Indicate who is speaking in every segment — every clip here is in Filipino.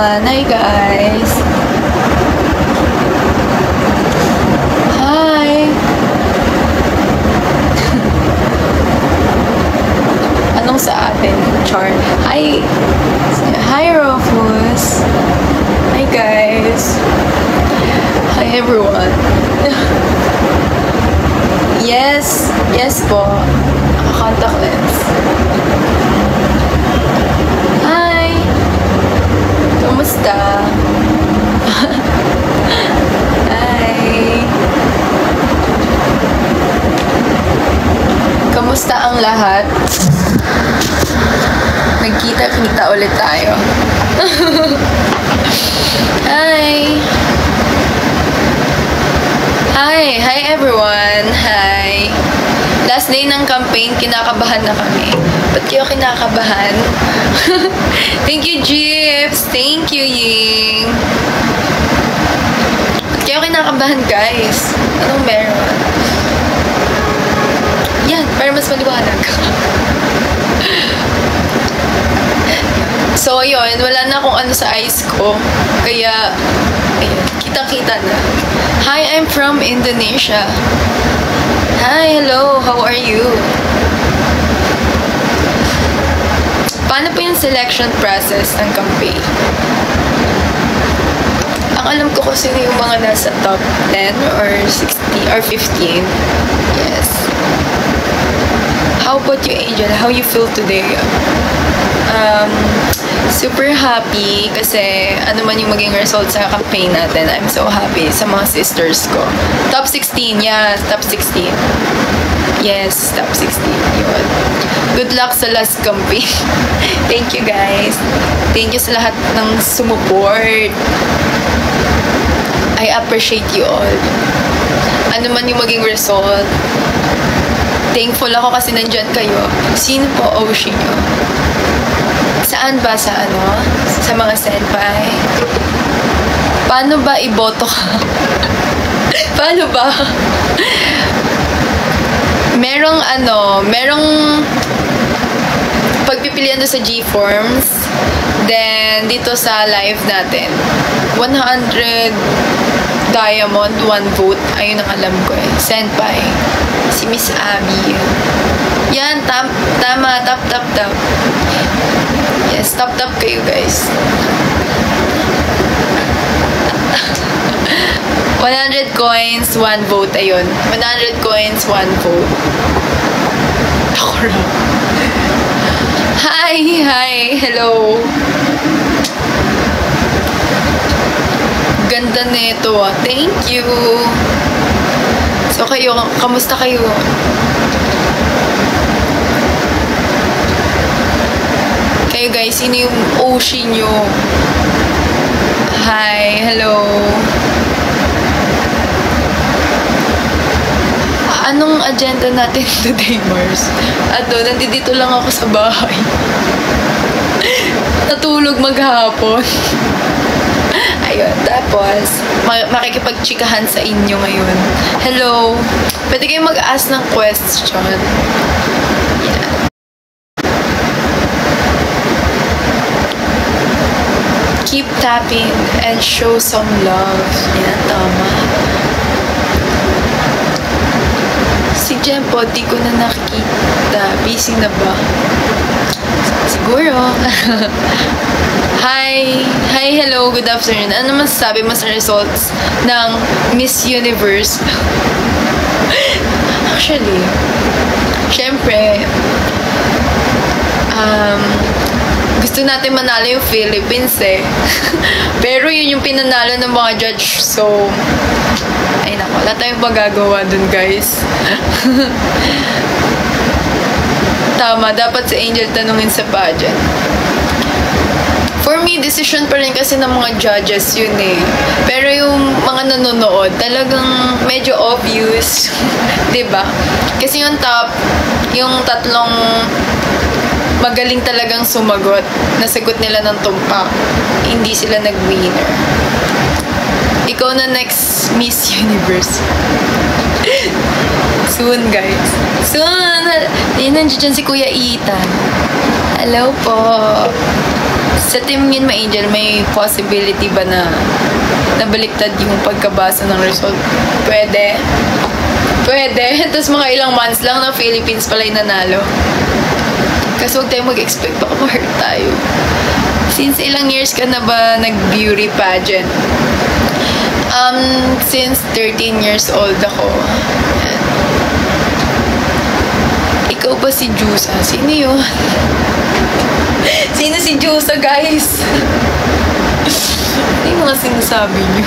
Speaker 1: everyone! Hi guys! Hi! Anong sa atin? Char. Hi! Hi Rufus! Hi guys! Hi everyone! Yes! Yes po! Contact lens. Hi! Kumusta? Hi! Kamusta ang lahat? Nagkita-kita ulit tayo. Hi! Hi! Hi everyone! Hi! Last day ng campaign, kinakabahan na kami. Ba't kayo kinakabahan? Thank you, Jeeps! Thank you, Ying! Ba't kayo kinakabahan, guys? Anong meron? Yan, para mas maliwanag. So, ayun, wala na akong ano sa eyes ko. Kaya, ayun, kitang-kita na. Hi, I'm from Indonesia. Hi, hello, how are you? Paano po yung selection process ng campaign? Ang alam ko kasi yung mga nasa top 10 or 60 or 15. Yes. How about you, Angel? How you feel today? Super happy kasi ano man yung maging result sa campaign natin. I'm so happy sa mga sisters ko. Top 16, yeah, top 16. Yes, top 16. Yun. Good luck sa last campaign. Thank you guys. Thank you sa lahat ng sumuport. I appreciate you all. Ano man yung maging result. Thankful ako kasi nandyan kayo. Sino po Oshi nyo? Saan ba? Sa ano? Sa mga senpai? Paano ba iboto ka? Paano ba? Merong pagpipilian doon sa G-Forms. Then, dito sa live natin. 100 diamond, 1 vote. Ayun ang alam ko eh. Senpai. Si Miss Abby. Yan, tama, tap. Yes, tap kayo guys. 100 coins, 1 vote. Ayun. 100 coins, 1 vote. Ako lang. Hi, hello. Ganda nito ah. Thank you. So kayo, kamusta kayo? Kayo guys, sino yung Oshi nyo? Hi, hello. Anong agenda natin today, Mars? Nandito lang ako sa bahay. Natulog maghapon. Ayun, tapos, makikipagchikahan sa inyo ngayon. Hello. Pwede kayong mag-ask ng question. Yeah. Keep tapping and show some love. Yan, tama. Si Jempo, di ko na nakikita. Busy na ba? Siguro. Hi, hello, good afternoon. Ano masasabi mo sa results ng Miss Universe? Actually, syempre, gusto natin manalo yung Philippines eh. Pero yun yung pinanalo ng mga judge. So, ay nako, wala tayong magagawa dun guys. Tama, dapat si Angel tanungin sa pageant. For me, decision pa rin kasi ng mga judges yun eh. Pero yung mga nanonood, talagang medyo obvious. Diba? Kasi yung top, yung tatlong magaling talagang sumagot. Nasagot nila ng tumpak. Hindi sila nag-winner. Ikaw na next Miss Universe. Soon, guys. Soon! Nandiyan si Kuya Ethan. Hello po. Sa team yun, ma-angel, may possibility ba na nabaliktad yung pagkabasa ng result? Pwede. Tapos mga ilang months lang na Philippines pala yung nanalo. Kasi huwag tayong mag-expect, baka ma-hurt tayo. Since ilang years ka na ba nag-beauty pageant? Since 13 years old ako. Yan. Ikaw ba si Jusa? Sino yun? Sino si Jusa, guys? Ano yung mga sinasabi niyo?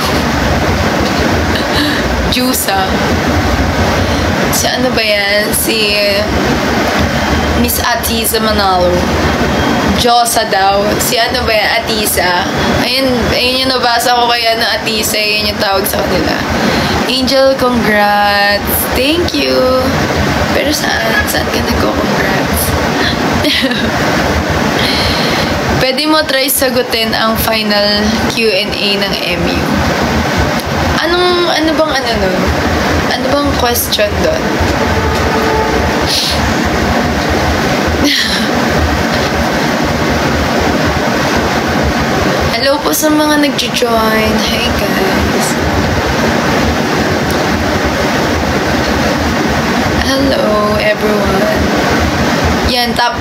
Speaker 1: Jusa. Si ano ba yan? Si Miss Atisa Manalo. Josa daw. Si ano ba yan? Atisa. Ayun yung nabasa ko kaya na Atisa. Yun yung tawag sa kanila. Angel, congrats. Thank you. Pero saan? Saan ka nagko-congrats? Pwede mo try sagutin ang final Q&A ng MU. Ano bang nun? Ano bang question doon? Hello po sa mga nag-join. Hey guys. Hello everyone. Yan, tap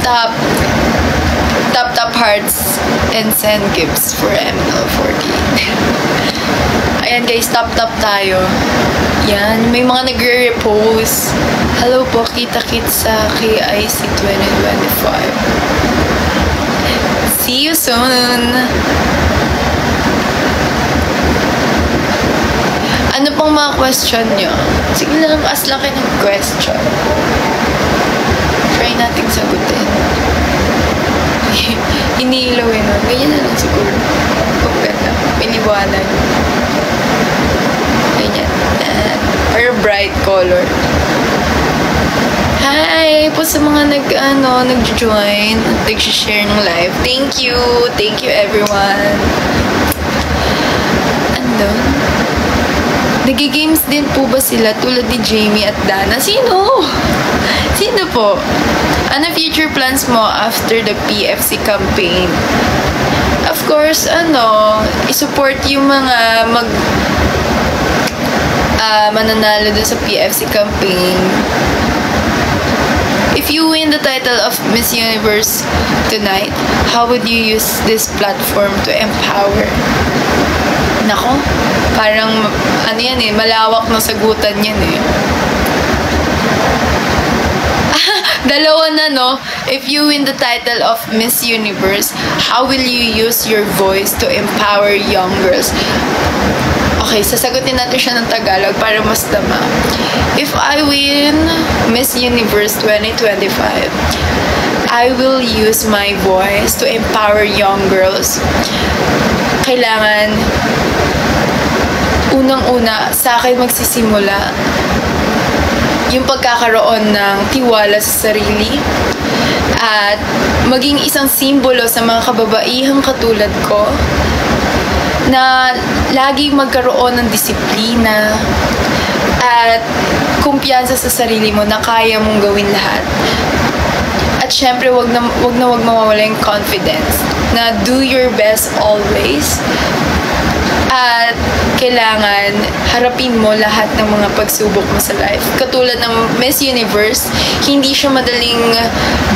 Speaker 1: hearts and send gifts for ML14. Ayan guys, tap tayo. Yan, may mga nagre-repost. Hello po, kita-kits sa KIC 2025. See you soon! Ano pang mga question nyo? Sige lang, ask lang kayo ng question. Try nating sagutin. Iniilaw eh, no? Ganyan na lang siguro. Kung ganda. Piniwanag. Ganyan. Or bright color. Hi! Po sa mga nag-join, nag-share ng live. Thank you! Thank you everyone! Andun? Nag-games din po ba sila tulad ni Jamie at Dana? Sino? Sino po? Ano future plans mo after the PFC campaign? Of course, i-support yung mga mananalo dun sa PFC campaign. If you win the title of Miss Universe tonight, how would you use this platform to empower? Nako, parang malawak na sagutan yan eh. Dalawa na, no? If you win the title of Miss Universe, how will you use your voice to empower young girls? Okay, sasagutin natin siya ng Tagalog para mas tama. If I win Miss Universe 2025, I will use my voice to empower young girls. Kailangan, unang-una, sa akin magsisimula yung pagkakaroon ng tiwala sa sarili at maging isang simbolo sa mga kababaihang katulad ko na lagi magkaroon ng disiplina at kumpiyansa sa sarili mo na kaya mong gawin lahat. At syempre, wag mawawala yung confidence na do your best always. At kailangan harapin mo lahat ng mga pagsubok mo sa life. Katulad ng Miss Universe, hindi siya madaling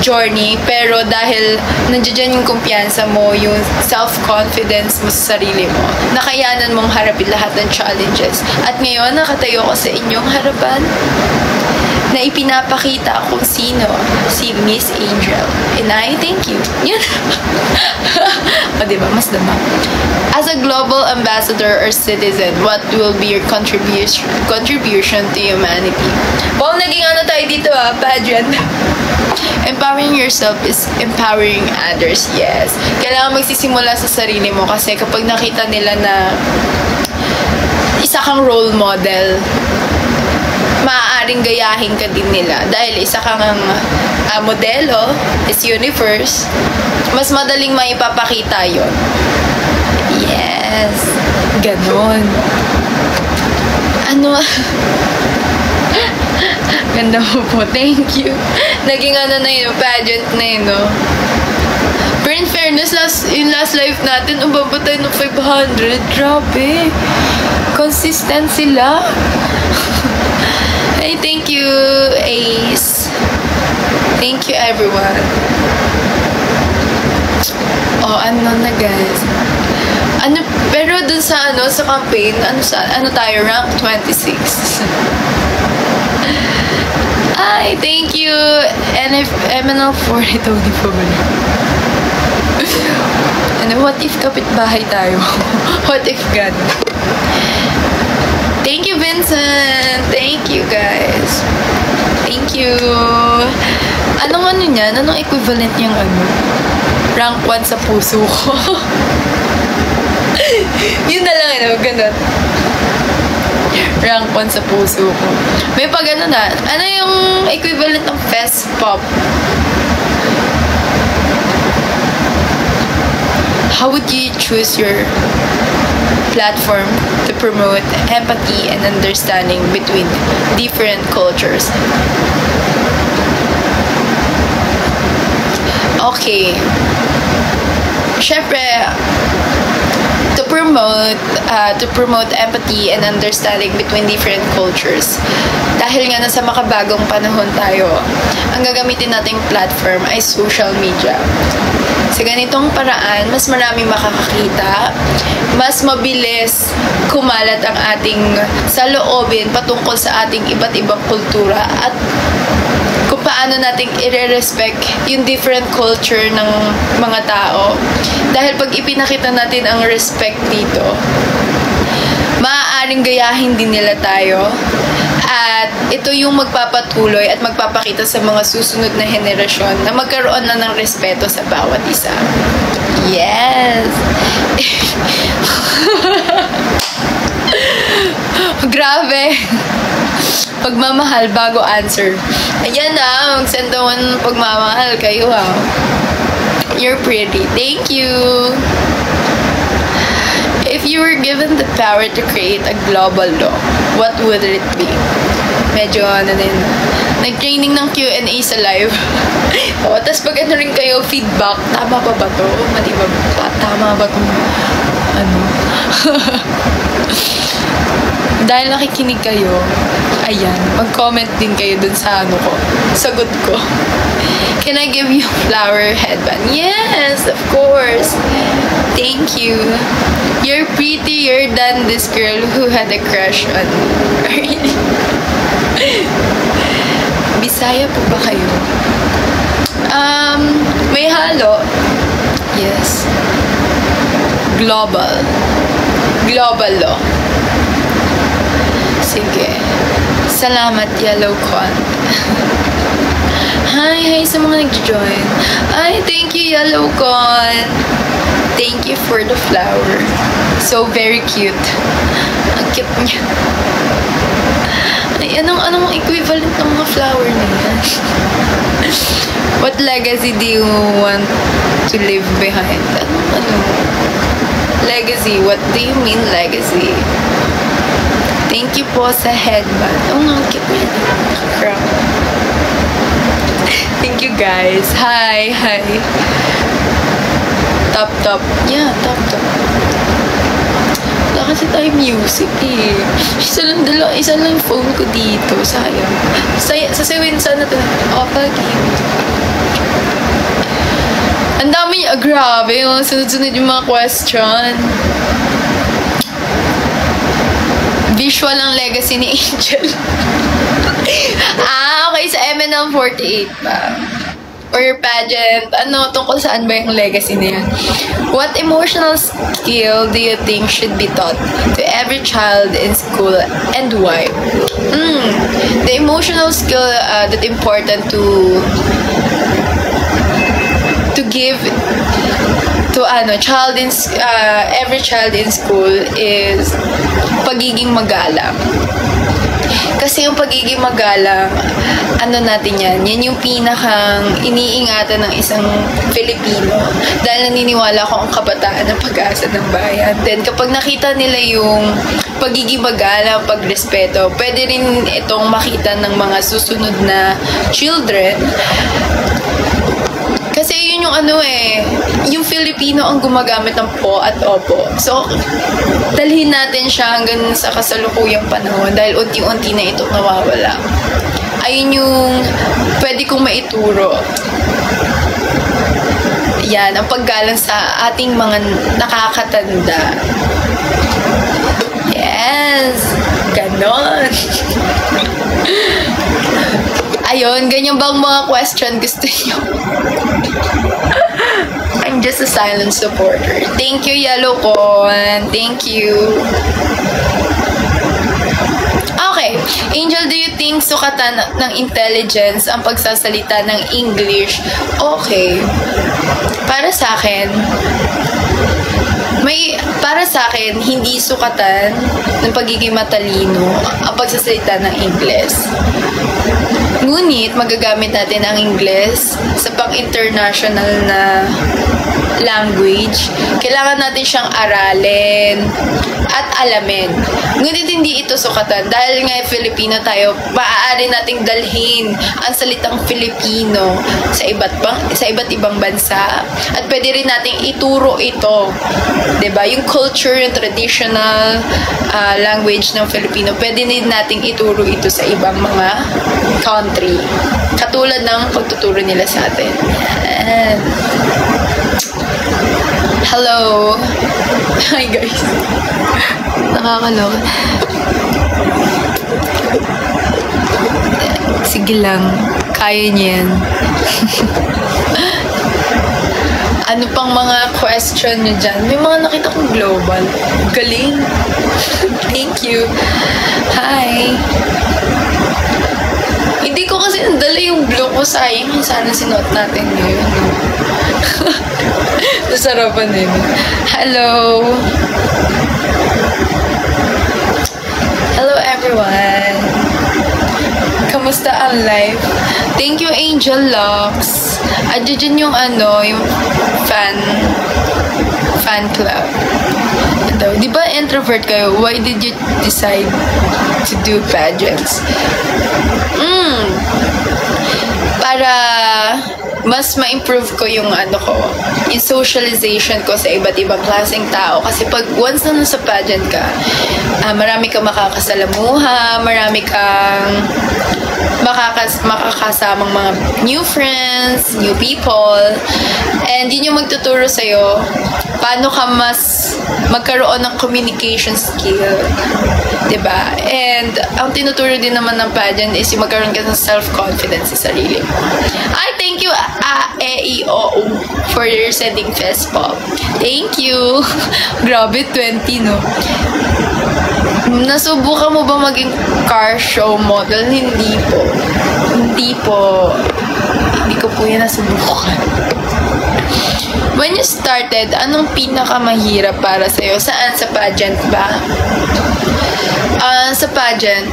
Speaker 1: journey, pero dahil nandiyan yung kumpiyansa mo, yung self-confidence mo sa sarili mo, nakayanan mong harapin lahat ng challenges. At ngayon, nakatayo ko sa inyong harapan na ipinapakita kung sino si Miss Angel. And I thank you. Yan. O diba? Mas dama. As a global ambassador or citizen, what will be your contribution to humanity? Wow, naging tayo dito pageant. Empowering yourself is empowering others. Yes. Kailangan magsisimula sa sarili mo kasi kapag nakita nila na isa kang role model, maaaring gayahin ka din nila. Dahil isa kang modelo, Miss Universe, mas madaling maipapakita yon. Yes. Ganon. Ganda mo po. Thank you. Naging na yun, pageant na yun, no? Pero in fairness, yung last life natin, umabot tayo ng 500. Grabe. Consistent sila. Hey, thank you, Ace. Thank you, everyone. Oh, ano na, guys. Pero dun sa, sa campaign, ano tayo, rank 26. Ay, thank you. And if MNL4, ito, di pa ba? Ano, what if kapitbahay tayo? What if God? Thank you, Vincent. Thank you, guys. Thank you. Anong niyan? Anong equivalent niyang rank 1 sa puso ko? Yun na lang, ganun. Rank 1 sa puso ko. May pag na. Ano yung equivalent ng fest pop? How would you choose your platform to promote empathy and understanding between different cultures? Okay. Syempre, to promote empathy and understanding between different cultures. Dahil nga nasa makabagong panahon tayo, ang gagamitin nating platform ay social media. Sa ganitong paraan, mas marami makakakita, mas mabilis kumalat ang ating saloobin patungkol sa ating iba't ibang kultura at kung paano nating i-respect yung different culture ng mga tao. Dahil pag ipinakita natin ang respect dito, maaaring gayahin din nila tayo. At ito yung magpapatuloy at magpapakita sa mga susunod na henerasyon na magkaroon na ng respeto sa bawat isa. Yes! Grabe! Pagmamahal bago answer. Ayan na, mag-send daw ng pagmamahal kayo ha. You're pretty. Thank you! If you were given the power to create a global law, what would it be? Medyo nag-training ng Q&A sa live. O, tapos pag rin kayo, feedback, tama pa ba to? Mali ba? Tama ba to? Dahil nakikinig kayo, ayan, mag-comment din kayo dun sa sagot ko. Can I give you a flower headband? Yes, of course. Thank you. You're prettier than this girl who had a crush on me. Bisaya po ba kayo? May halo. Yes. Global law. Sige. Salamat, Yellow Con. Hi sa mga nag-join. Ay, thank you, Yellow Con. Thank you for the flower. So very cute. Ang cute niya. Ay, anong equivalent ng mga flower na yan? What legacy do you want to leave behind? Legacy. What do you mean legacy? Thank you po sa headband. Oh, ang cute niya. Crown. Thank you, guys. Hi. Top. Yeah, top. Wala kasi tayo music eh. Isa lang yung phone ko dito. Sayang. Sasawin sana ito. Game. Ang dami niya. Grabe. Sunod-sunod yung mga question. Visual ang legacy ni Angel. Okay. Sa MNL48 pa. Or pageant, tungkol saan ba yung legacy na yan? What emotional skill do you think should be taught to every child in school and why? The emotional skill that important to give to every child in school is pagiging magalang. Kasi yung pagiging magalang, natin yan yung pinakang iniingatan ng isang Filipino. Dahil naniniwala ko ang kabataan ng pag-asa ng bayan. Then, kapag nakita nila yung pagiging magalang, pagrespeto, pwede rin itong makita ng mga susunod na children. Kasi Kasi yun yung ano eh, yung Filipino ang gumagamit ng po at opo. So, dalhin natin siya hanggang sa kasalukuyang panahon dahil unti-unti na ito nawawala. Ayun yung pwede kong maituro. Yan, ang paggalang sa ating mga nakakatanda. Yes! Ganon! Ayun, ganyan bang mga question gusto niyo? I'm just a silent supporter. Thank you, Yellow Con. Thank you. Okay. Angel, do you think sukatan ng intelligence ang pagsasalita ng English? Okay. Para sa akin, hindi sukatan ng pagiging matalino ang pagsasalita ng Ingles. Ngunit, magagamit natin ang Ingles sa pang-international na language. Kailangan natin siyang aralin at alamin. Ngunit hindi ito sukatan. Dahil nga Filipino tayo, maaari nating dalhin ang salitang Filipino sa iba't ibang bansa. At pwede rin nating ituro ito. 'Di ba? Yung culture, yung traditional language ng Filipino, pwede din nating ituro ito sa ibang mga country. Katulad ng pagtuturo nila sa atin. Yan. Hello. Hi guys. Nakakaloka. Sige lang. Kaya niya yan. Ano pang mga question niyo dyan? May mga nakita kong global. Galing. Thank you. Hi. Hindi ko kasi nadala yung blue ko. Sayang. Sana sinuot natin ngayon. Nasarapan din. Hello. Hello everyone. Kamusta ang life? Thank you, Angel Lux. Adyan yung yung fan club. Di ba introvert kayo? Why did you decide to do pageants? Para mas ma-improve ko yung yung socialization ko sa iba't ibang klaseng tao. Kasi pag once na nasa pageant ka, marami kang makakasalamuha, marami kang makakasamang mga new friends, new people, and yun yung magtuturo sa'yo paano ka mas magkaroon ng communication skill. Diba? And ang tinuturo din naman ng pageant is yung magkaroon ka ng self-confidence sa sarili mo. Ay, thank you, A-E-O for your sending fest pop. Thank you. Grabe, 20, no? Nasubukan mo ba maging car show model? Hindi po. Hindi po. Hindi ko po yan nasubukan. When you started, anong pinakamahirap para sa'yo? Saan? Sa pageant ba? Sa pageant,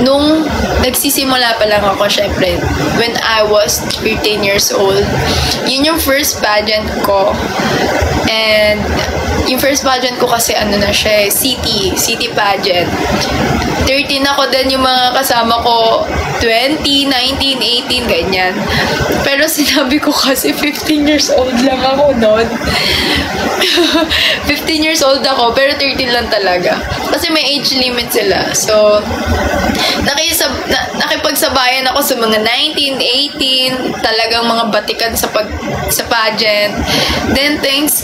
Speaker 1: nung nagsisimula pa lang ako, syempre, when I was 13 years old, yun yung first pageant ko. And yung first pageant ko kasi city pageant. 13 ako din, yung mga kasama ko 20, 19, 18, ganyan. Pero sinabi ko kasi 15 years old lang ako noon. 15 years old ako, pero 13 lang talaga. Kasi may age limit sila. So, nakipagsabayan ako sa mga 19, 18, talagang mga batikan sa pageant. Then, thanks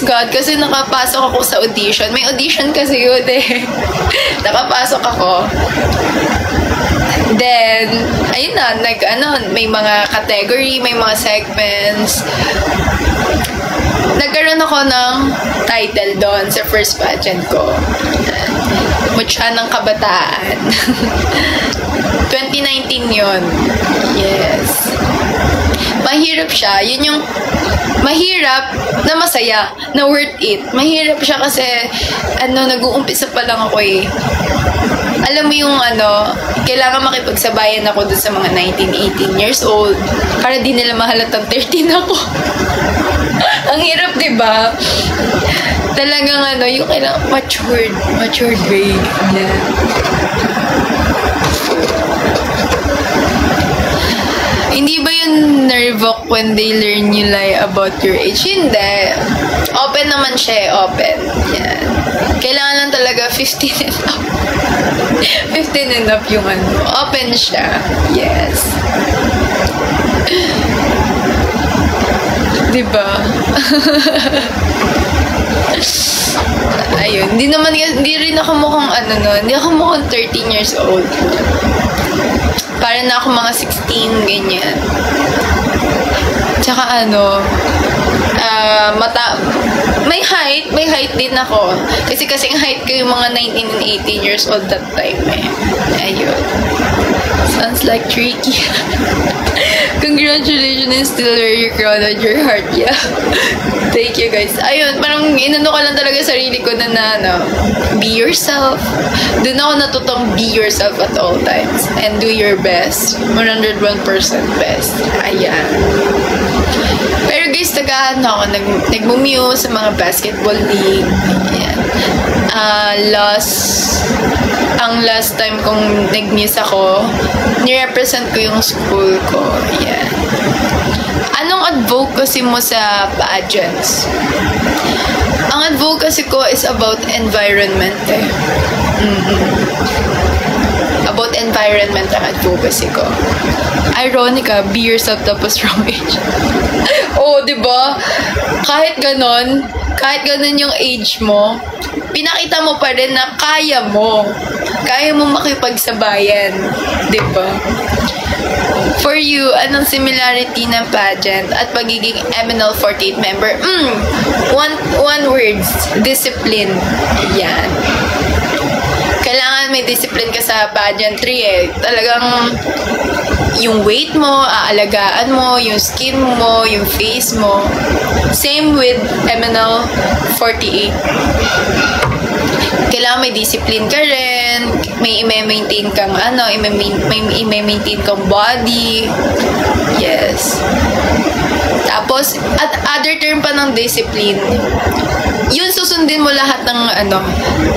Speaker 1: God, kasi nakapasok ako sa audition. May audition kasi yun eh. Nakapasok ako. Then, ayun na, may mga category, may mga segments. Nagkaroon ako ng title doon sa first pageant ko. Mutya ng Kabataan. 2019 yun. Yes. Mahirap siya. Yun yung mahirap na masaya, na worth it. Mahirap siya kasi, nag-uumpisa pa lang ako eh. Alam mo yung kailangan makipagsabayan ako dun sa mga 19, 18 years old para di nila mahalatang 13 ako. Ang hirap, diba? Talagang yung kailangan matured way. Yeah. Hindi ba yun nervok when they learn you lie about your age? Hindi. Open naman siya eh. Open. Yan. Kailangan lang talaga 15 and up. 15 and up yung ano. Open siya. Yes. Diba? Ayun. Hindi rin ako mukhang ano no. Hindi ako mukhang 13 years old. Para na ako mga 16, ganyan. Tsaka ano, may height din ako. Kasi kasing height ko yung mga 19 and 18 years old that time eh. Ayun. Sounds like tricky. Congratulations and still wear your crown on your heart. Yeah. Thank you guys. Ayun, parang inano ko lang talaga sarili ko na be yourself. Doon ako natutong be yourself at all times. And do your best. 101% best. Ayan. Pero guys, ako, nagmumuse sa mga basketball league. Ayan. Ang last time kong nag-muse ako, nirepresent ko yung school ko. Ayan. Anong advocacy mo sa pageants? Ang advocacy ko is about environment eh. About environment ang advocacy ko. Ironic be yourself tapos wrong age. Oh, diba? Kahit ganon yung age mo, pinakita mo pa rin na kaya mo makipagsabayan. Diba? For you, anong similarity ng pageant at pagiging MNL48 member? One word, discipline. Yan. Kailangan may discipline ka sa pageantry eh. Talagang yung weight mo, aalagaan mo, yung skin mo, yung face mo. Same with MNL48. Kailangan may discipline ka rin, may i-maintain kang i-maintain kang body. Yes. Tapos, at other term pa ng discipline, yun susundin mo lahat ng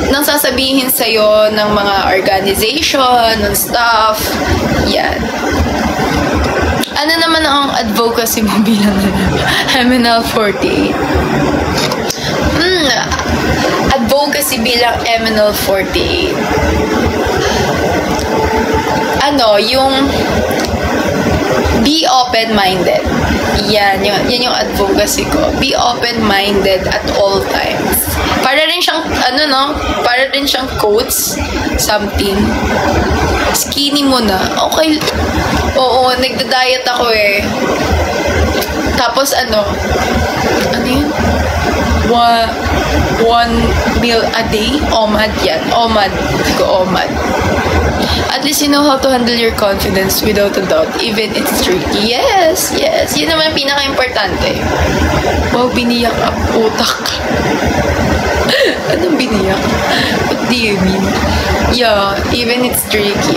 Speaker 1: ng sasabihin sa'yo ng mga organization, ng staff. Yan. Ano naman ang advocacy mo bilang MNL48? Advocacy bilang MNL48. Yung be open-minded. Yan yung advocacy ko. Be open-minded at all times. Para rin siyang, para rin siyang quotes, something. Skinny mo na. Okay. Oo, nagda-diet ako eh. Tapos ano yun? One meal a day? OMAD yan. OMAD. Go OMAD. At least you know how to handle your confidence without a doubt, even it's tricky. Yes, yes. Yun naman pinaka-importante. Wow, biniyak ang utak. Anong biniyak? What do you mean? Yeah, even it's tricky.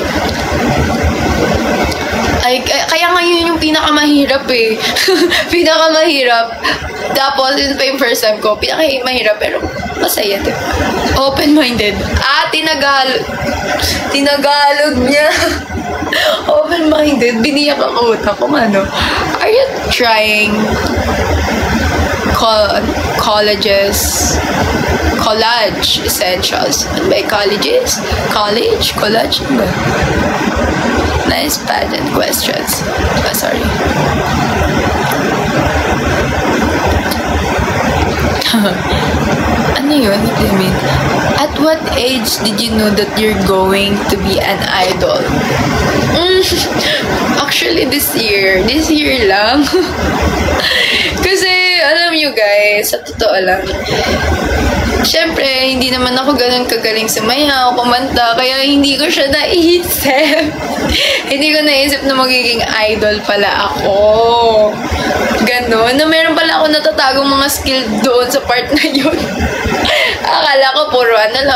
Speaker 1: Kaya ngayon yung pinakamahirap eh. Pinakamahirap. Tapos, yun pa yung first time ko. Pinakamahirap pero masaya, diba? Open-minded. Tinagalog niya. Open-minded. Biniyak ang utak kung ano. Are you trying college essentials? Ano ba? Colleges? College? College? Ano ba? Nice pageant questions. Sorry. Ano yun? What do you mean? At what age did you know that you're going to be an idol? Actually, this year lang. Kasi, alam nyo guys, sa totoo lang, syempre, hindi naman ako ganun kagaling sumayaw, kumanta, kaya hindi ko siya naisip. Hindi ko naisip na magiging idol pala ako. Ganon. Na meron pala ako natatagong mga skill doon sa part na yun. Akala ko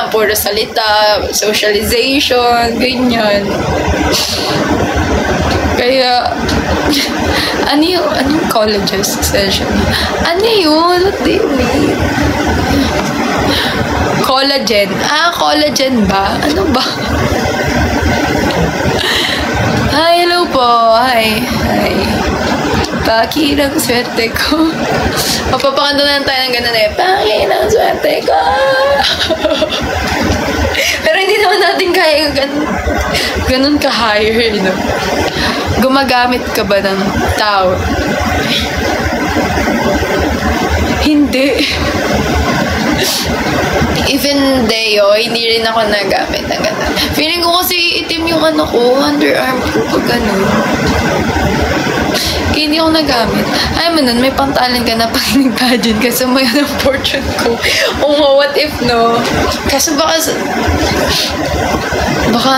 Speaker 1: puro salita, socialization, ganyan. Kaya, anong colleges essentially? Ano yun? What do you mean? Collagen. Collagen ba? Ano ba? Hi, hello po. Hi. Paki ng swerte ko. Mapapakanta na tayo ng ganun eh. Paki ng swerte ko. Pero hindi naman natin kaya ganun ka-higher, no? Gumagamit ka ba ng tao? Hindi. Even Deo, hindi rin ako nagamit ng ganun. Feeling ko kasi itim yung ano ko, underarm ko pag ganun. Kaya hindi ako nagamit. Ay mo nun, may pantalan ka na pag nag-pageant kasi may ang fortune ko. Oh, what if no? Kaso baka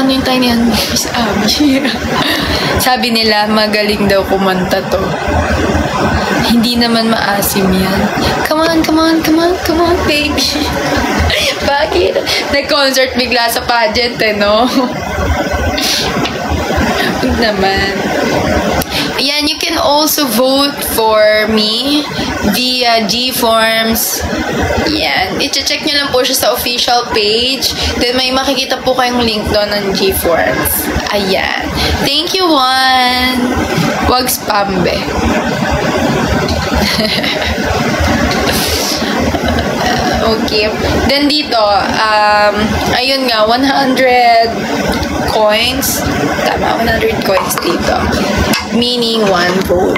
Speaker 1: ano yung tayo niyan? Miss Abby. Sabi nila, magaling daw kumanta to. Hindi naman maasim yan. Come on, baby. Bakit? Nag-concert bigla sa pageant, no? Huwag naman. Ayan, you can also vote for me via G-Forms. Yan. I-check nyo lang po siya sa official page. Then may makikita po kayong link doon ng G-Forms. Ayan. Thank you, Juan. Wag spam, be. Okay. Then dito, ayun nga, 100 coins. Tama, 100 coins dito. Meaning 1 vote.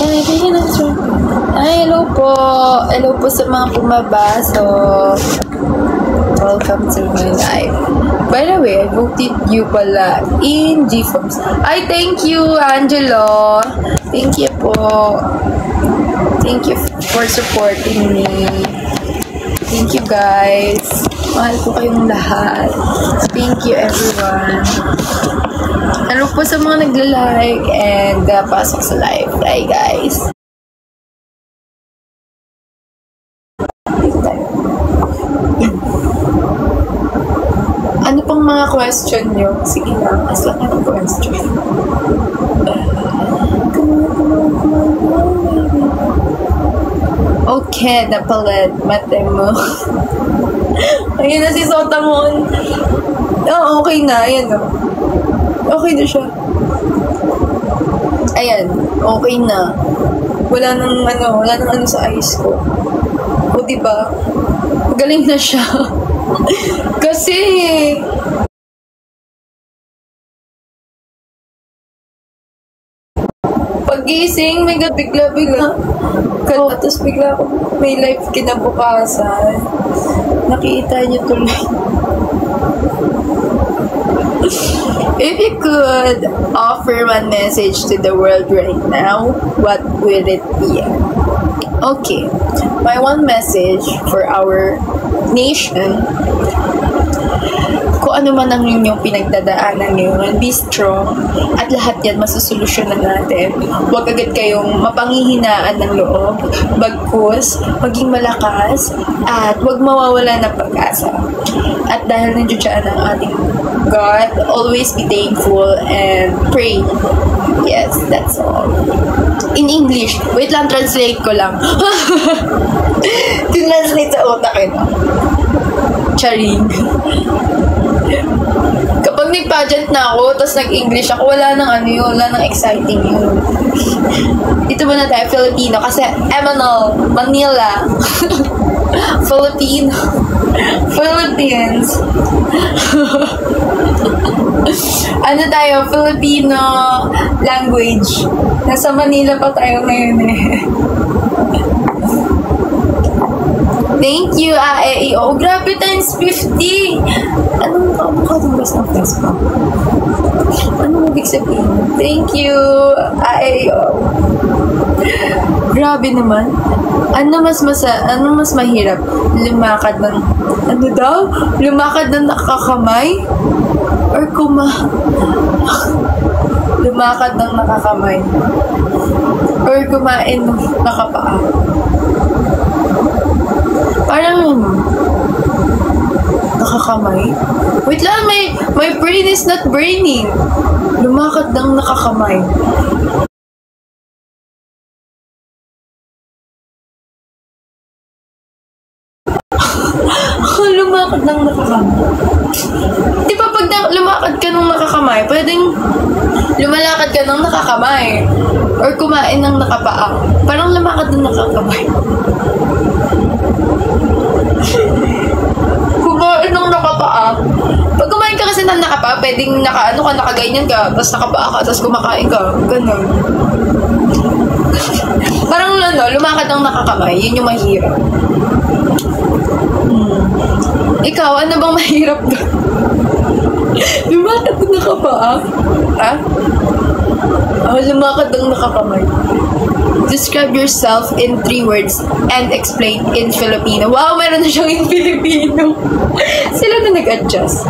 Speaker 1: Ay, hello po. Hello po sa mga pumabasok. Welcome to my life. By the way, I voted you pala in G-Forms. Ay, thank you, Angelo. Thank you po. Thank you for supporting me. Thank you, guys. Mahal ko kayong lahat. Thank you, everyone. Hello po sa mga nagla-like and pasok sa live. Bye, guys. Ano pang mga question nyo? Sige lang, as lang ang question. Okay, napalit. Mate mo. Ayun na si Sotamon. Oh, okay na. Ayan o. Okay na siya. Ayan. Okay na. Wala nang ano sa eyes ko. O, diba? Galing na siya. Kasi pagising, may bigla tapos bigla ako may live kinabukasan. Nakita niyo tuloy. If you could offer one message to the world right now, what would it be? Okay, my one message for our nation, kung ano man ang inyong pinagdadaanan ngayon, be strong at lahat yan masusolusyonan natin. Huwag agad kayong mapanghihinaan ng loob, bagkus, maging malakas, at huwag mawawala ng pag-asa. At dahil nandiyan ang ating God, always be thankful and pray. Yes, that's all. In English, wait lang, translate ko lang. Translate sa utak ito. Charing. Kapag nag-pageant na ako, tapos nag-English ako, wala nang exciting yun. Dito muna tayo, Filipino, kasi Emanol, Manila. Philippines. Ano tayo, Filipino language. Nasa Manila pa tayo ngayon eh. Thank you, AEO. Grabe, times 50. Anong makatumbas ng face mo? Anong ibig sabihin? Thank you, AEO. Grabe naman. Ano mas mahirap? Lumakad ng Lumakad ng nakakamay? Or lumakad ng nakakamay? Or kumain ng nakapaa? Parang nakakamay. Wait lang, my brain is not braining. Lumakad ng nakakamay. Lumakad ng nakakamay. Di ba pag lumakad ka ng nakakamay. Pwedeng lumalakad ka ng nakakamay. Or kumain ng nakapaa. Parang lumakad ng nakakamay. Kumain ng nakapaa. Pag kumain ka kasi ng nakapaa, pwedeng nakaganyan ka, tapos nakapaa ka, tapos kumakain ka. Ganun. Parang lumakad ng nakakamay. Yun yung mahirap. Ikaw, ano bang mahirap doon? Lumakad ng nakapaa? Ha? Lumakad ng nakakamay. Describe yourself in 3 words and explain in Filipino. Wow, meron na siyang in Filipino. Sila na nag-adjust.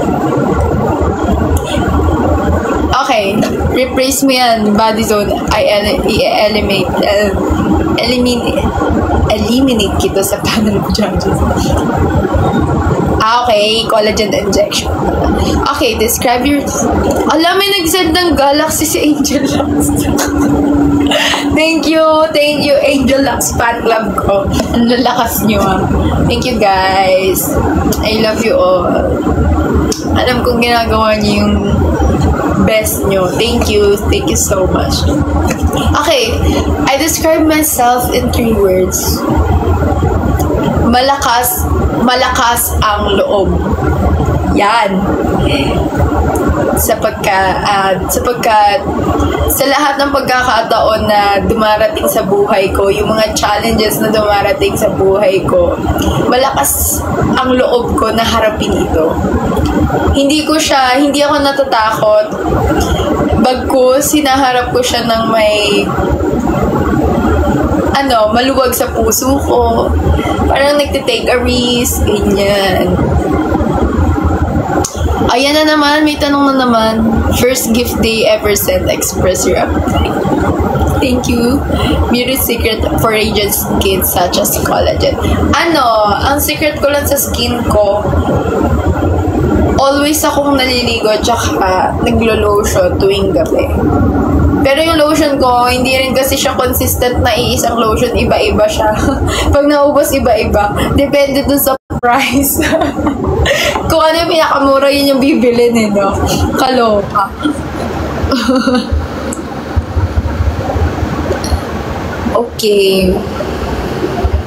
Speaker 1: Okay, rephrase mo yan. Body zone. Eliminate kita sa panel of judges. Okay, collagen injection. Okay, describe your... Alam, may nag-send ng Galaxy si Angel Lux. Thank you, Angel Lux fan club ko. Ang lalakas nyo. Thank you, guys. I love you all. Alam kong ginagawa niyo yung best nyo. Thank you so much. Okay, I describe myself in 3 words. Malakas ang loob. Yan. Sapagkat sa lahat ng pagkakataon na dumarating sa buhay ko, yung mga challenges na dumarating sa buhay ko, malakas ang loob ko na harapin ito. Hindi ako natatakot. Bagkus, hinaharap ko siya ng may maluwag sa puso ko. Parang nagtitake a risk, ganyan. Ayan na naman, may tanong na naman. First gift they ever sent, express your appetite. Thank you. Beauty secret for radiant skin such as collagen. Ang secret ko lang sa skin ko, always akong naliligo tsaka naglo-lotion tuwing gabi. Pero yung lotion ko, hindi rin kasi siya consistent na iisang lotion. Iba-iba siya. Pag naubos, iba-iba. Depende dun sa price. Kung ano yung pinakamura, yun yung bibilin no? Kaloka. Okay.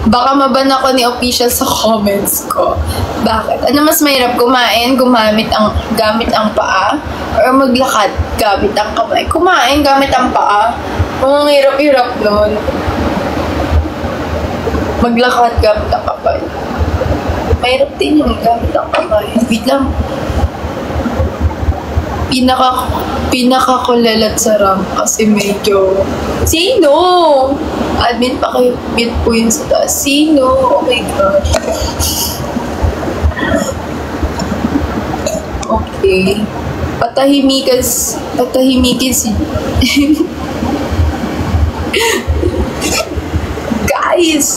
Speaker 1: Baka maban ako ni official sa comments ko. Bakit? Ano mas mahirap kumain, gamit ang paa, or maglakad gamit ang kamay? Kumain gamit ang paa. Ang hirap-hirap nun. Maglakad gamit ang kamay. Mahirap din yung gamit ang kamay. Wait lang. Pinakakulelat sa rank kasi medyo... Sino? Admin pa kayo. Mute po yun sa taas. Sino? Oh my gosh. Okay. Patahimikin si... Guys!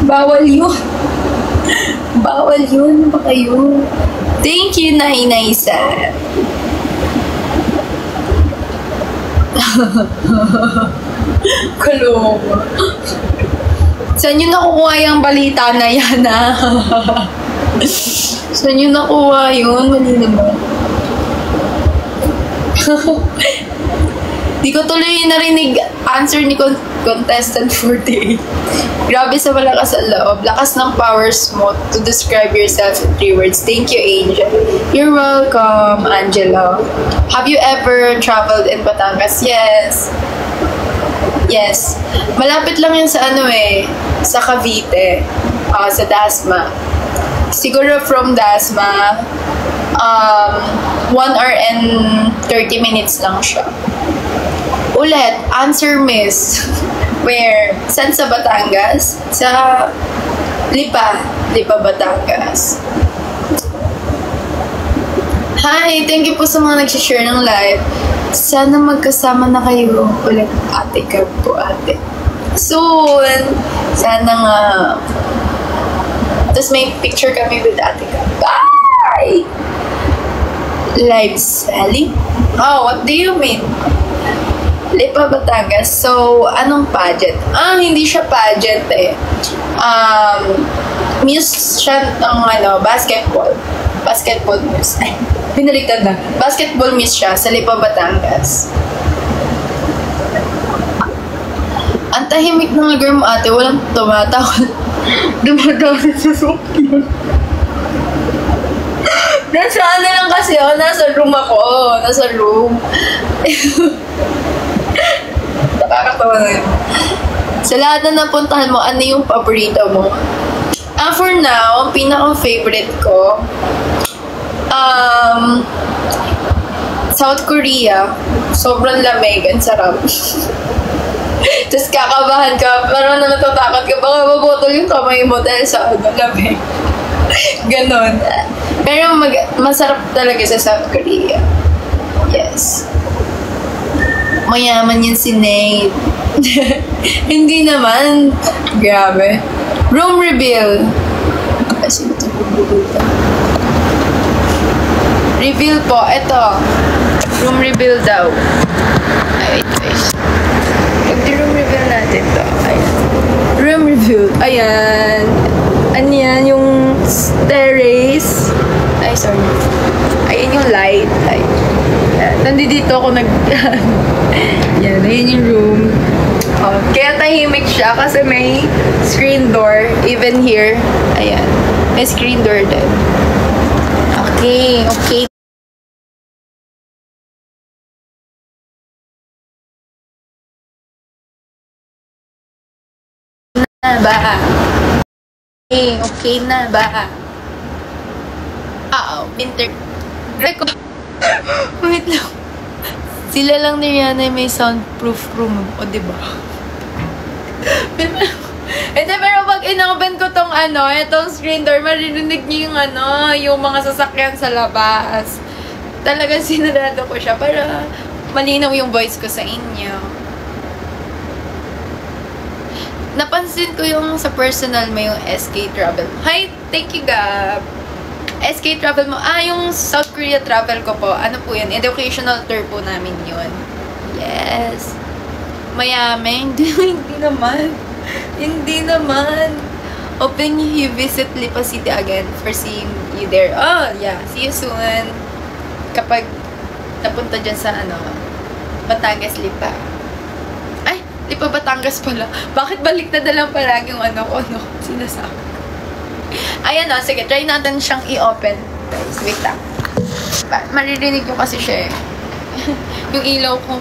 Speaker 1: Bawal yun. Bawal yun. Baka yun. Thank you, Nainay-san. Kaloma. Saan nyo nakukuha yung balita na yan, Saan nyo nakuha yun? Mali naman. Di ko tuloy narinig answer ni contestant 48. Grabe sa malakas ang loob. Lakas ng powers mo to describe yourself in 3 words. Thank you, Angel. You're welcome, Angela. Have you ever traveled in Batangas? Yes. Yes. Malapit lang yun sa sa Cavite. Sa Dasma. Siguro from Dasma, 1 hour and 30 minutes lang siya. Ulit, answer miss. Where? Saan sa Batangas? Sa Lipa, Batangas. Hi! Thank you po sa mga nag-share ng live. Sana magkasama na kayo ulit, ate Gab po, ate. Soon! Sana nga. Tapos may picture kami with ate Gab. Bye! Live selling? Oh, what do you mean? Lipa, Batangas. So, anong pageant? Hindi siya pageant Muse siya ng basketball. Basketball muse. Pinaliktad na. Basketball miss siya sa Lipa, Batangas. Ang tahimik ng lugar mo, ate. Walang tumatawag. Dumadawin sa sokyo. Nasa ano lang kasi ako. Nasa room ako. Nasa room. Nakakatawa na yun. Sa lahat na napuntahan mo, ano yung paborito mo? For now, ang pinaka-favorite ko, South Korea. Sobrang lamig. Ang sarap. Tapos kakabahan ka. Parang natatakot ka. Baka mabotol yung kamay mo dahil sa lamig. Ganon. Pero masarap talaga sa South Korea. Yes. Mayaman yun si Nate. Hindi naman. Grabe. Room reveal. Kasi ito reveal po. Ito. Room reveal daw. Ay, wait. Room reveal natin to. Ayan. Room reveal. Ayan. Ano yan? Yung terrace. Ay, sorry. Ayan yung light. Ay. Nandito ako yan. Ayan yung room. Kaya tahimik siya kasi may screen door. Even here. Ayan. May screen door din. Okay. Okay. Na ba? Okay na ba? Winter. Wait lang. Sila lang ni Rihanna may soundproof room. O, diba? Pero pag inopen ko tong itong screen door, maririnig niyo yung yung mga sasakyan sa labas. Talagang sinarado ko siya para malinaw yung voice ko sa inyo. Napansin ko yung sa personal mo yung SK Travel. Hi, thank you, Gab. SK Travel mo. Yung South Korea travel ko po. Ano po yun? Educational tour po namin yun. Yes. Mayaming. Hindi naman. Hindi naman. Hoping you visit Lipa City again for seeing you there. Oh, yeah. See you soon. Kapag napunta dyan sa Batangas, Lipa. Lipa, Batangas pala. Bakit baliktad na lang palagi yung sinasabi. Ayan sige, try natin siyang i-open. Guys, wait lang. Maririnig nyo kasi siya yung ilaw ko.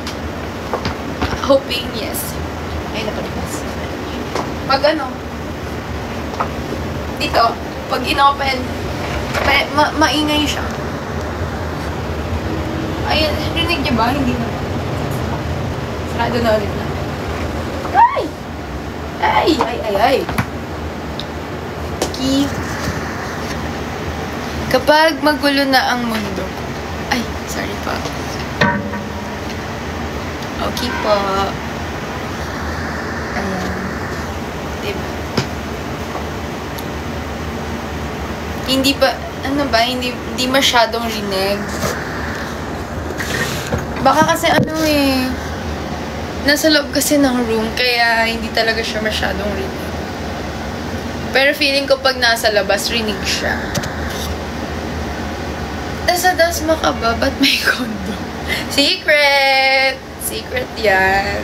Speaker 1: Hoping, yes. Ay, napalipas. Pag dito, pag in-open, maingay siya. Ayan, rinig nyo ba? Hindi na. Sarado na ulit na. Ay. Kapag magulo na ang mundo. Ay, sorry po. Okay po. Ayan. Diba? Hindi pa, hindi masyadong rinig. Baka kasi nasa loob kasi ng room, kaya hindi talaga siya masyadong rinig. Pero feeling ko pag nasa labas, rinig siya. Nasa Dasma ka ba? Ba't may condo? Secret! Secret yan.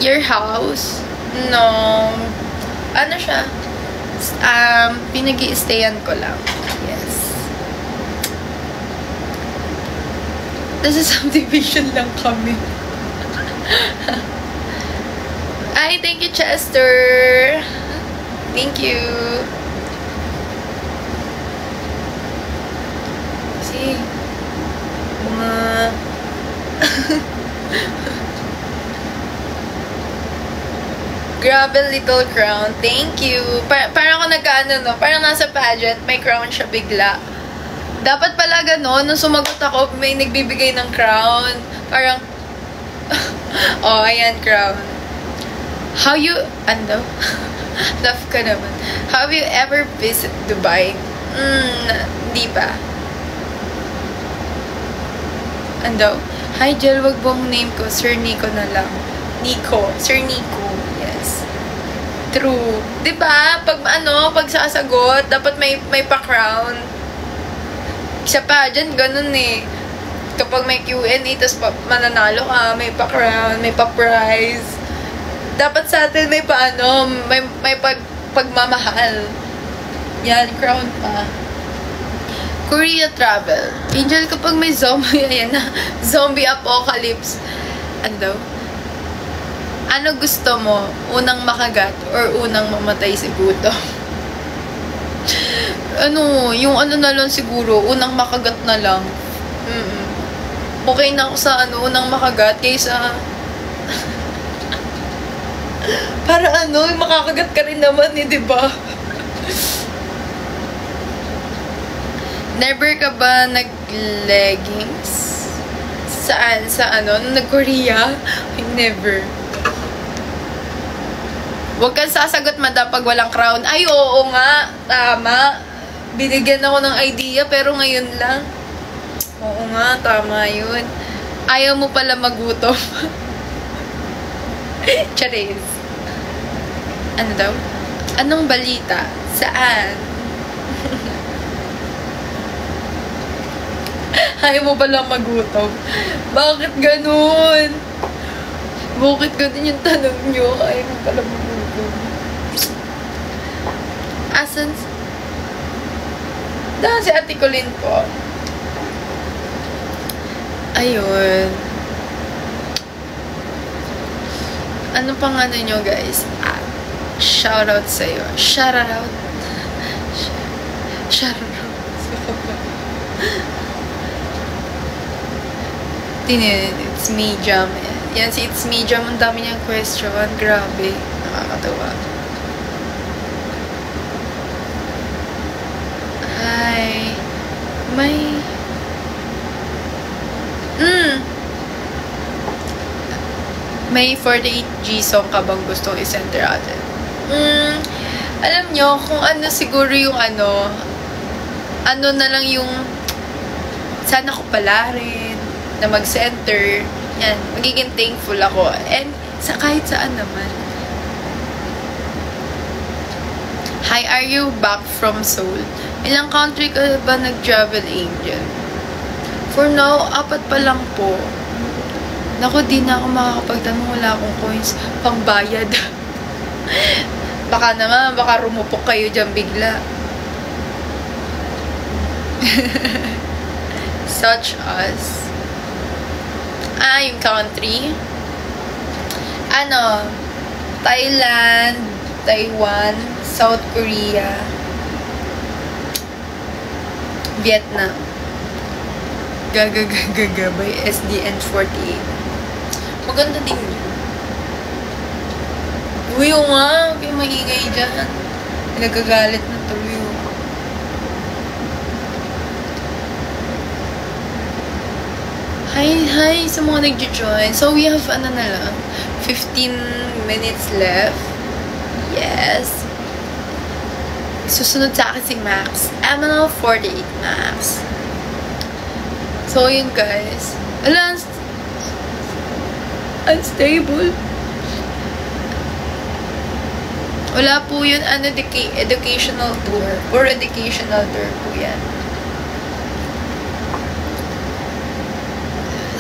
Speaker 1: Your house? No. Ano siya? Pinag-i-stayan ko lang. Yes. Nasa subdivision lang kami. Ay, thank you, Chester. Thank you. See? Mga... Grabe, little crown. Thank you. Parang ako parang nasa pageant, may crown siya bigla. Dapat pala gano'n, nung sumagot ako, may nagbibigay ng crown. Parang, oh, ayan, crown. How you, laugh ka naman. Have you ever visit Dubai? Di ba? Hi, Jel, wag buong name ko. Sir Nico na lang. Sir Nico. Yes. True. Di ba? Pag sasagot, dapat may pa-crown. Sa pageant, ganun eh. Kapag may Q&A, tapos mananalo ka, may pa-crown, may pa-prize. Dapat sa atin may paano, may pagmamahal. Yan, crown pa. Korea travel. Angel, kapag may zombie, ayan na, zombie apocalypse. Ano? Ano gusto mo? Unang makagat or unang mamatay si gutom? Yung ano na lang siguro, unang makagat na lang. Okay na ako sa unang makagat kaysa para makakagat ka rin naman diba? Never ka ba nag-leggings? Saan? Nung nag-Korea? Never. Huwag kang sasagot, madam, pag walang crown. Ay, oo nga. Tama. Binigyan ako ng idea, pero ngayon lang. Oo nga, tama yun. Ayaw mo pala magutom. Charis. Ano daw? Anong balita? Saan? Ayaw mo pala magutom. Bakit ganun? Bakit ganun yung tanong nyo? Ayaw mo pala magutom. Asan? Dahil si Ate Colleen po. Ayun. Ano pang nyo, guys? Shoutout sa'yo. Shoutout. Shoutout. It's me, Jam. Yan, si It's me, Jam. Ang dami niyang question. Grabe. Nakakatawa. Hi. May 48G song ka bang gustong i-center atin? Alam nyo, kung siguro yung na lang yung sana ko pala rin na mag-center. Yan, magiging thankful ako. And kahit saan naman. Hi, are you back from Seoul? Ilang country ka ba nag-travel, Angel? For now, 4 pa lang po. Naku, di na ako makakapagtanong. Wala akong coins pangbayad. Baka rumupok kayo dyan bigla. Such as yung country. Thailand, Taiwan, South Korea, Vietnam. Gaga by SDN48. Maganda din yun. Uy, nga. Kaya maingay dyan. Nagagalit na tuloy. Hi sa mga nag-join. So, we have, 15 minutes left. Yes. Susunod sa akin si Max. ML 48 Max. So, yun guys. Unstable. Wala po yun, educational tour. Or educational tour po yan.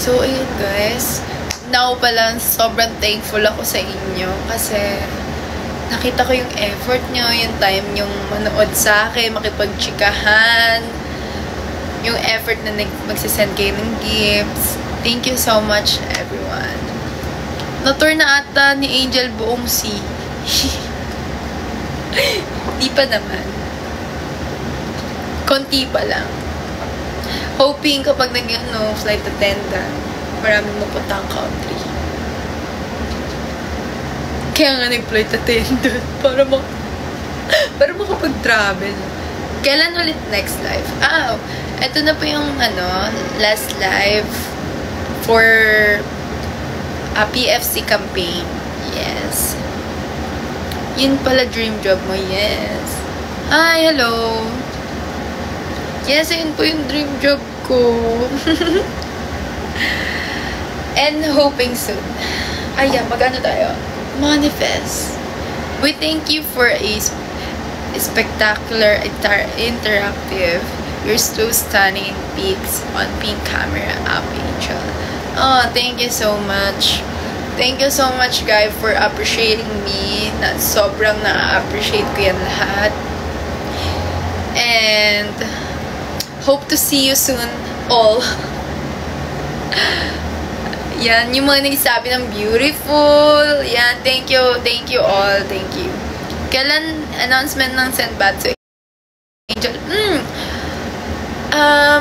Speaker 1: So, ayun guys. Now pala, sobrang thankful ako sa inyo. Kasi, nakita ko yung effort nyo, yung time yung manood sa akin, makipagchikahan, yung effort na magsisend kayo ng gifts. Thank you so much, everyone. Na-tour na ata ni Angel buong sea. Di pa naman. Konti pa lang. Hoping kapag flight attendant, maraming mapuntang country. Kaya nga nag-flight attendant para makapag-travel. Kailan ulit next live? Ito na po yung last live for PFC campaign. Yes. Yun pala dream job mo. Yes. Hi, hello. Yes, yun po yung dream job ko. And hoping soon. Magano tayo? Manifest. We thank you for a spectacular interactive You're so stunning pics on pink camera app, Angel. Oh, thank you so much. Thank you so much, guys, for appreciating me. Sobrang na-appreciate ko yan lahat. And hope to see you soon, all. Yan, yung mga nagsabi ng beautiful. Yan, thank you all. Thank you. Kailan announcement ng St. Batso Angel?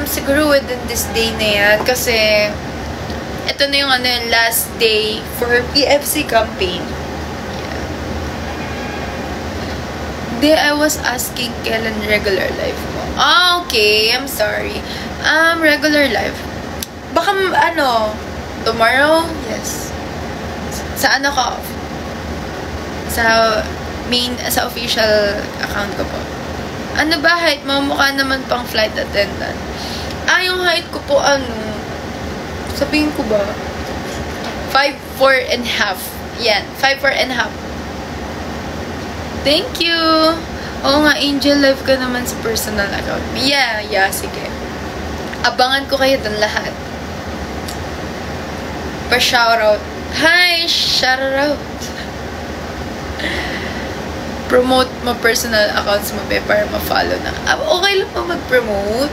Speaker 1: Siguro within this day na yan. Kasi, ito na yung last day for PFC campaign. Yeah. I was asking kailan regular live mo. Okay. I'm sorry. Regular live. Baka, tomorrow? Yes. Sa ka? Sa official account ko po. Ba height mo? Mukha naman pang flight attendant. Yung height ko po, sabihin ko ba? 5'4 and half. Yan. 5'4 and half. Thank you! Oo nga, Angel, live ka naman sa personal account. Yeah, sige. Abangan ko kayo dun lahat. Pa-shoutout. Hi! Shoutout! Promote mo personal accounts mo para ma-follow na. Okay lang ba mag-promote?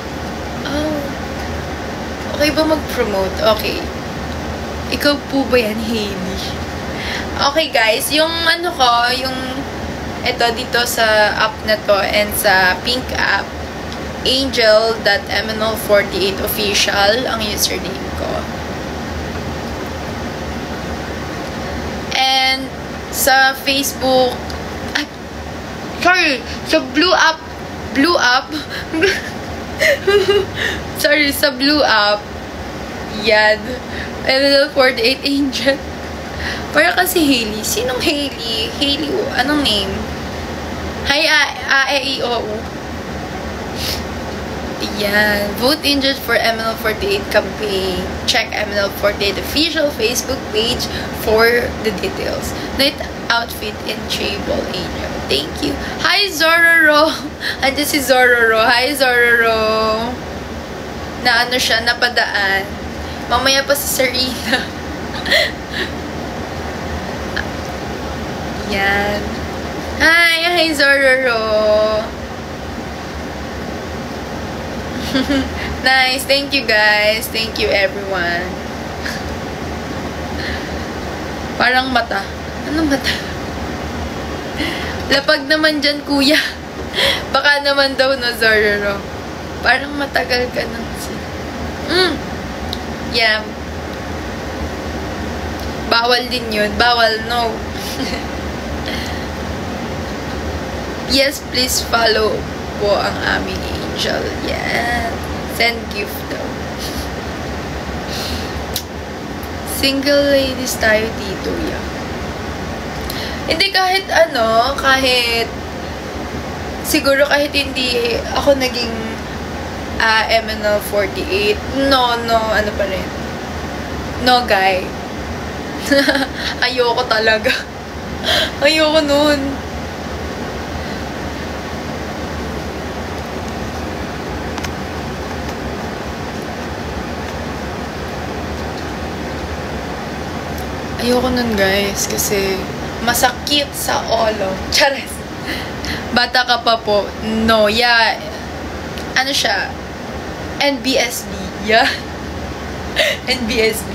Speaker 1: Okay ba mag-promote? Okay. Ikaw po ba yan, Hailey? Okay, guys. Yung ito dito sa app na to and sa pink app, angel.mnl48 official ang username ko. And sa Facebook, sorry, sa blue app, sorry, sa blue app, yan, mnl48 angel. Para kasi Hailey. Sinong Hailey? Hailey, anong name? Hi, A-E-I-O-U. Yan. Vote Angel for MNL48 campaign. Check MNL48 official Facebook page for the details. Night outfit in Tribal Angel. Thank you. Hi, Zororo. Andiyan si Zororo. Hi, Zororo. Siya, napadaan. Mamaya pa si Serena. Yan. Hi, Zororo. Nice. Thank you, guys. Thank you, everyone. Parang mata. Anong mata? Lapag naman dyan, kuya. Baka naman daw na Zororo. Parang matagal ka nang Yeah. Bawal din yun. Bawal, no. Yes, please follow po ang aming Angel. Yan. Send gift daw. Single ladies tayo dito, yeah. Hindi kahit siguro kahit hindi ako naging MNL48. No, pa rin. No, guy. Ayoko talaga. Ayoko nun. Ayoko nun, guys. Kasi masakit sa ulo. Chares. Bata ka pa po. No, yeah. Siya? NBSB. Yeah. NBSB.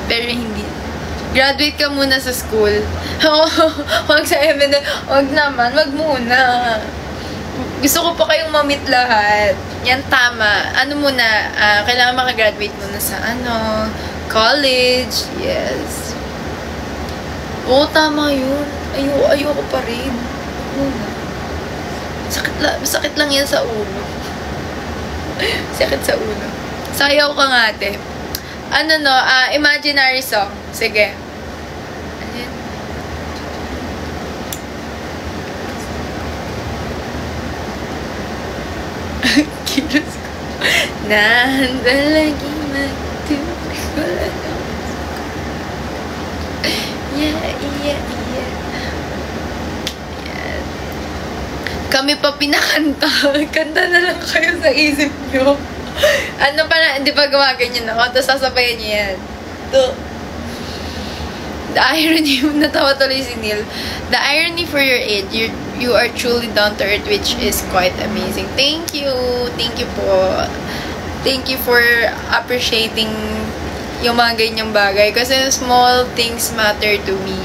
Speaker 1: Pero hindi. Graduate ka muna sa school. Huwag sa MNL. Huwag naman. Huwag muna. Gusto ko pa kayong mamit lahat. Yan, tama. Muna? Kailangan makagraduate muna sa college. Yes. Oo, tama yun. Ayoko pa rin. Sakit lang yan sa ulo. Sakit sa ulo. Sayaw ka nga, ate. Imaginary song. Sige. Kilos ko. Nandalagi magtulog. Yeah. Kami pa pinakanta. Kanta na lang kayo sa isip nyo. Ano pa na, hindi pa gumaganyan ako. Tapos sasabayan nyo yan. The irony, natawa tuloy si Neil. The irony for your age, you are truly down to earth, which is quite amazing. Thank you. Thank you po. Thank you for appreciating yung mga ganyang bagay. Kasi small things matter to me.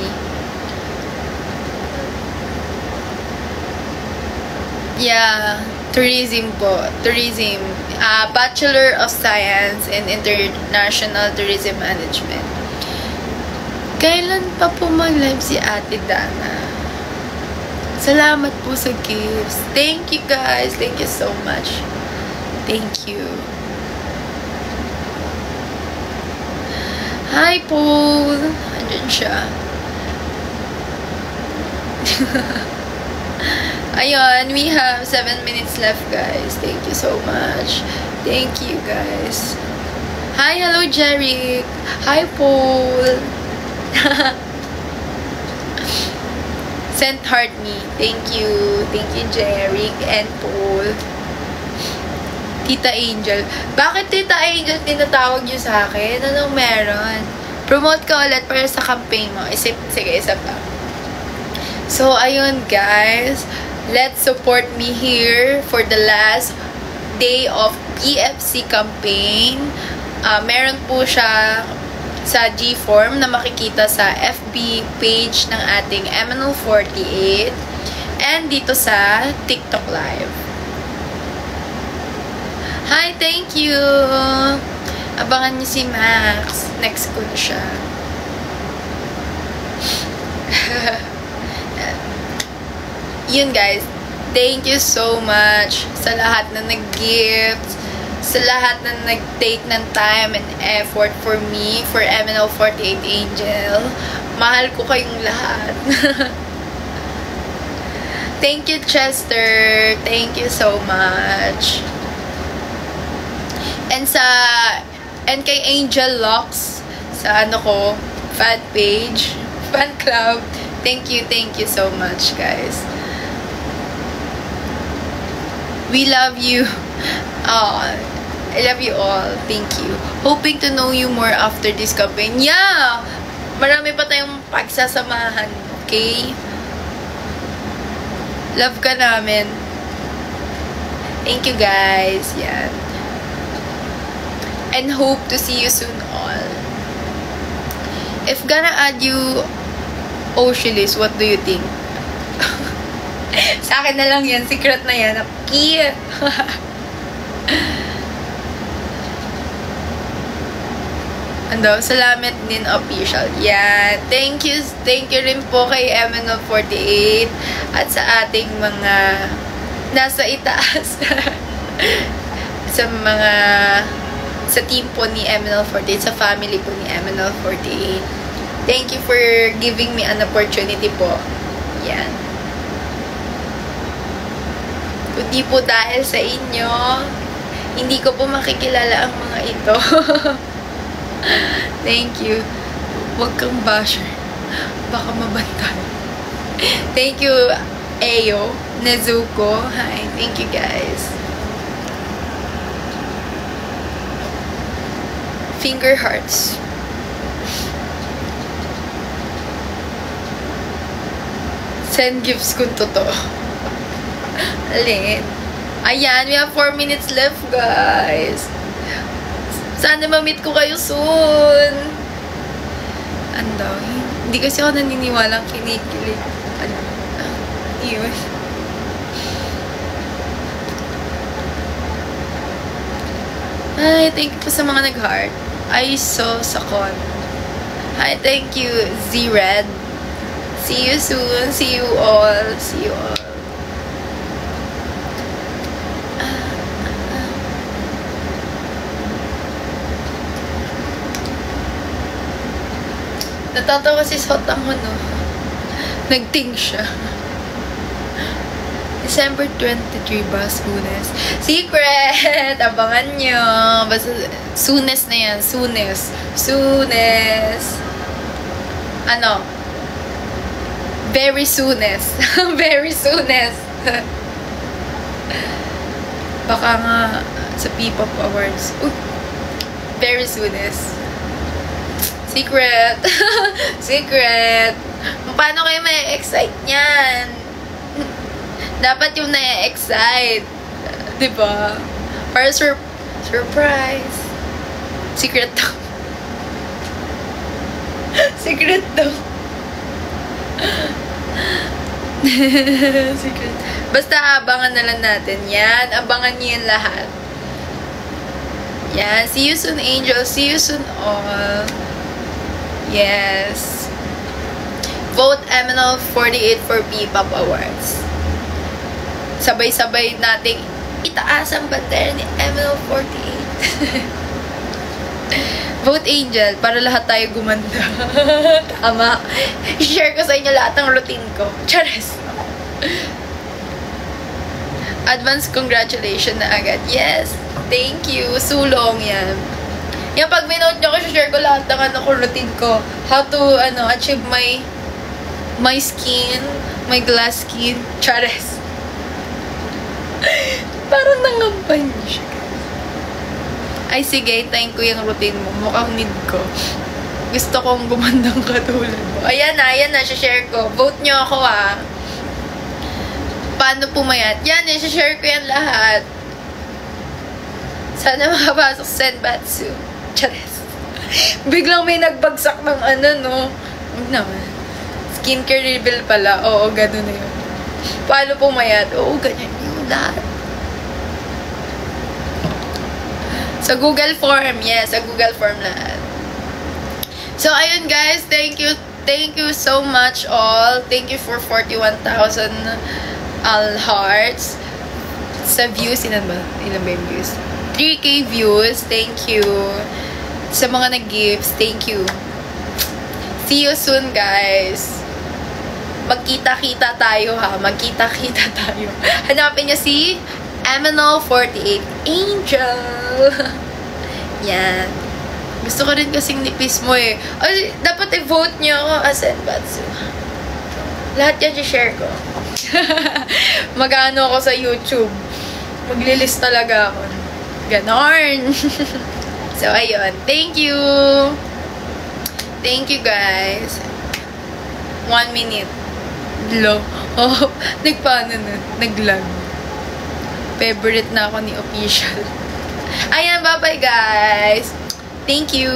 Speaker 1: Yeah, tourism po. Tourism. Bachelor of Science in International Tourism Management. Kailan pa po mag-live si Ate Dana? Salamat po sa gifts. Thank you guys. Thank you so much. Thank you. Hi Paul. Andyan siya. Ayun, we have 7 minutes left guys. Thank you so much. Thank you guys. Hi, hello Jerry. Hi Paul. Sent heart me. Thank you. Thank you, Jerry and Paul. Tita Angel. Bakit Tita Angel tinatawag niyo sa akin? Anong meron? Promote ka ulit para sa campaign mo. Sige, isa pa. So, ayun guys. Let's support me here for the last day of PFC campaign. Meron po siya sa G-Form na makikita sa FB page ng ating MNL48 and dito sa TikTok Live. Hi, thank you! Abangan niyo si Max. Next ko na siya. Yun guys, thank you so much sa lahat na nag-gift, sa lahat na nag-take ng time and effort for me, for MNL48 Angel. Mahal ko kayong lahat. Thank you, Chester. Thank you so much. And kay Angel Locks, sa fan page, fan club. Thank you so much, guys. We love you. I love you all. Thank you. Hoping to know you more after this campaign. Yeah! Marami pa tayong pagsasamahan. Okay? Love ka namin. Thank you guys. Yan. And hope to see you soon all. If gonna add you Ocealis, what do you think? Sa akin na lang yan. Secret na yan. Cute! Salamat din official. Yan. Thank you rin po kay MNL48 at sa ating mga nasa itaas. sa team po ni MNL48, sa family po ni MNL48. Thank you for giving me an opportunity po. Yan. Kundi po dahil sa inyo, hindi ko po makikilala ang mga ito. Thank you. Huwag kang basher. Baka mabantay. Thank you, Ayo, Nezuko. Hi. Thank you, guys. Finger hearts. Send gifts kung totoo. Alin? Ayan, we have 4 minutes left, guys. Sana ma-meet ko kayo soon. Hindi kasi ako naniniwalang kinikilig. Yun. Hi, thank you po sa mga nag-heart. I saw Sakon. Hi, thank you, Z-Red. See you soon. See you all. See you all. Natatawa si Sotang no. Nag-ting siya. December 23 ba? Soonest. Secret! Abangan nyo. Basta, soonest na yan. Soonest. Soonest. Very soonest. Very soonest. Baka nga sa P-pop awards. Uy! Very soon is. Secret! Secret! Paano kayo may excite niyan? Dapat yung na-excite. Diba? Para surprise. Secret daw. Secret daw. Secret. Basta abangan na lang natin yan. Abangan niyo yan lahat. Yan. See you soon, Angel. See you soon, all. Yes. Vote MNL48 for P-pop Awards. Sabay-sabay nating itaas ang bandera ni MNL48. Vote Angel para lahat tayo gumanda. Tama. I-share ko sa inyo lahat ng routine ko. Chares. Advance congratulations na agad. Yes. Thank you. Sulong yan. Yan, pag minote nyo ko, share ko lahat ng routine ko. How to, achieve my skin, my glass skin. Chares. Parang nangampan siya. Ay, sige, tayin ko yung routine mo. Mukhang need ko. Gusto kong gumandang katulad mo. Ayan na, share ko. Vote nyo ako, Paano pumayat? Yan, share ko yan lahat. Sana makapasok sa Senbatsu. Chares. Biglang may nagbagsak ng Huwag naman. Skincare reveal pala. Oo, gano'n na yun. Paano pumayat? Oo, ganyan yung lahat. Sa Google Form. Yes, sa Google Form lahat. So, ayun guys. Thank you. Thank you so much all. Thank you for 41,000 hearts. Sa views, ilan ba yung views? 3K views. Thank you. Sa mga nag-gives, thank you. See you soon, guys. Magkita-kita tayo, Magkita-kita tayo. Hanapin niyo si MNL48 Angel. Yan. Gusto ko rin kasing nipis mo eh. Ay, dapat i-vote niyo ako as Senbatsu. Lahat yan i-share ko. Mag-ano ako sa YouTube. Maglilist talaga ako. Ganon. So, ayun. Thank you. Thank you, guys. 1 minute. Low. Oh, nagpaano na. Naglag. Favorite na ako ni Official. Ayan, bye-bye, guys. Thank you.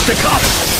Speaker 2: The cops!